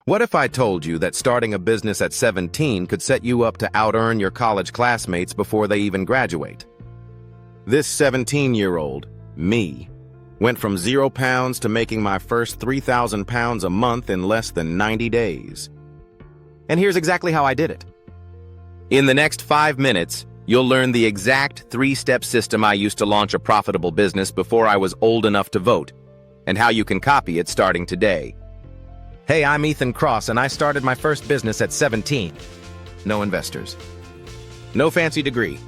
What if I told you that starting a business at 17 could set you up to out-earn your college classmates before they even graduate? This 17-year-old, me, went from £0 to making my first £3,000 a month in less than 90 days. And here's exactly how I did it. In the next 5 minutes, you'll learn the exact 3-step system I used to launch a profitable business before I was old enough to vote, and how you can copy it starting today. Hey, I'm Ethan Cross, and I started my first business at 17. No investors. No fancy degree.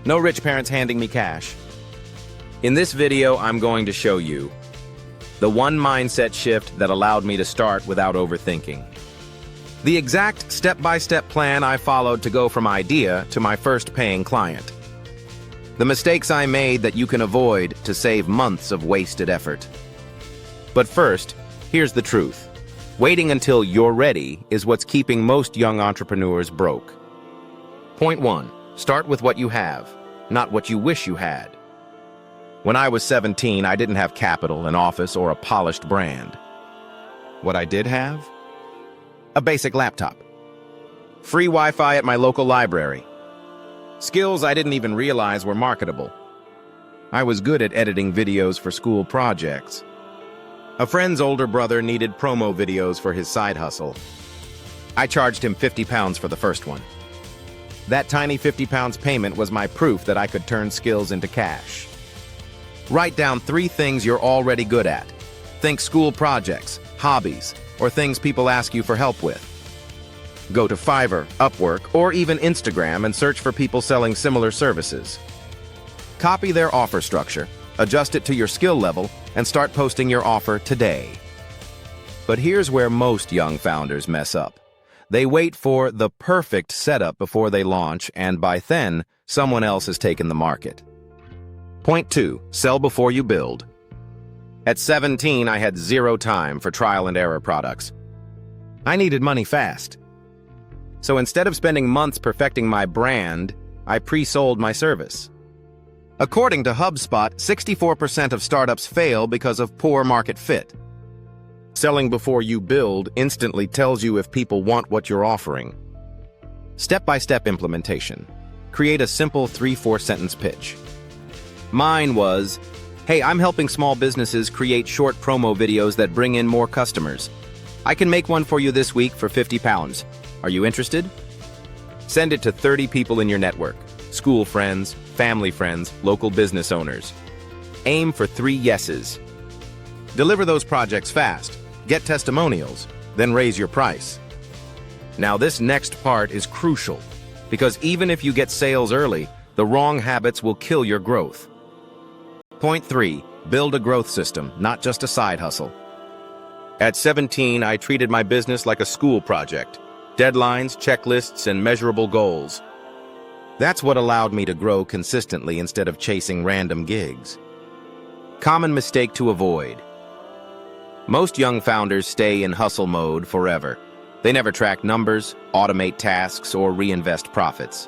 No rich parents handing me cash. In this video, I'm going to show you the one mindset shift that allowed me to start without overthinking. The exact step-by-step plan I followed to go from idea to my first paying client. The mistakes I made that you can avoid to save months of wasted effort. But first, here's the truth. Waiting until you're ready is what's keeping most young entrepreneurs broke. Point 1. Start with what you have, not what you wish you had. When I was 17, I didn't have capital, an office, or a polished brand. What I did have? A basic laptop. Free Wi-Fi at my local library. Skills I didn't even realize were marketable. I was good at editing videos for school projects. A friend's older brother needed promo videos for his side hustle. I charged him £50 for the first one. That tiny £50 payment was my proof that I could turn skills into cash. Write down 3 things you're already good at. Think school projects, hobbies, or things people ask you for help with. Go to Fiverr, Upwork, or even Instagram and search for people selling similar services. Copy their offer structure, adjust it to your skill level, and start posting your offer today. But here's where most young founders mess up. They wait for the perfect setup before they launch, and by then, someone else has taken the market. Point 2. Sell before you build. At 17, I had 0 time for trial and error products. I needed money fast. So instead of spending months perfecting my brand, I pre-sold my service. According to HubSpot, 64% of startups fail because of poor market fit. Selling before you build instantly tells you if people want what you're offering. Step-by-step implementation. Create a simple 3-4 sentence pitch. Mine was, hey, I'm helping small businesses create short promo videos that bring in more customers. I can make one for you this week for £50. Are you interested? Send it to 30 people in your network. School friends, family friends, local business owners. Aim for 3 yeses. Deliver those projects fast, get testimonials, then raise your price. Now this next part is crucial, because even if you get sales early, the wrong habits will kill your growth. Point 3. Build a growth system, not just a side hustle. At 17, I treated my business like a school project. Deadlines, checklists, and measurable goals. That's what allowed me to grow consistently instead of chasing random gigs. Common mistake to avoid. Most young founders stay in hustle mode forever. They never track numbers, automate tasks, or reinvest profits.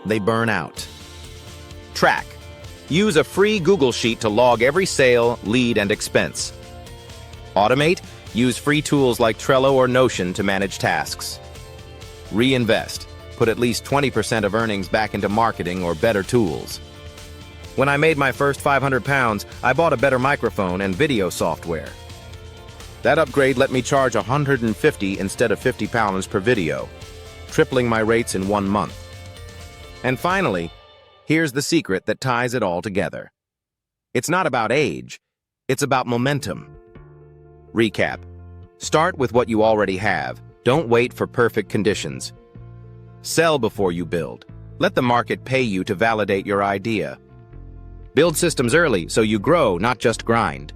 They burn out. Track. Use a free Google Sheet to log every sale, lead, and expense. Automate. Use free tools like Trello or Notion to manage tasks. Reinvest. Put at least 20% of earnings back into marketing or better tools. When I made my first £500, I bought a better microphone and video software. That upgrade let me charge $150 instead of £50 per video, tripling my rates in 1 month. And finally, here's the secret that ties it all together. It's not about age, it's about momentum. Recap. Start with what you already have. Don't wait for perfect conditions. Sell before you build. Let the market pay you to validate your idea. Build systems early so you grow, not just grind.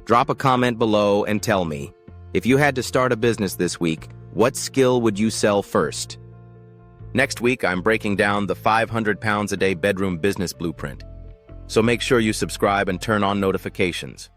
Drop a comment below and tell me, if you had to start a business this week, what skill would you sell first? Next week, I'm breaking down the 500 pounds a day bedroom business blueprint. So make sure you subscribe and turn on notifications.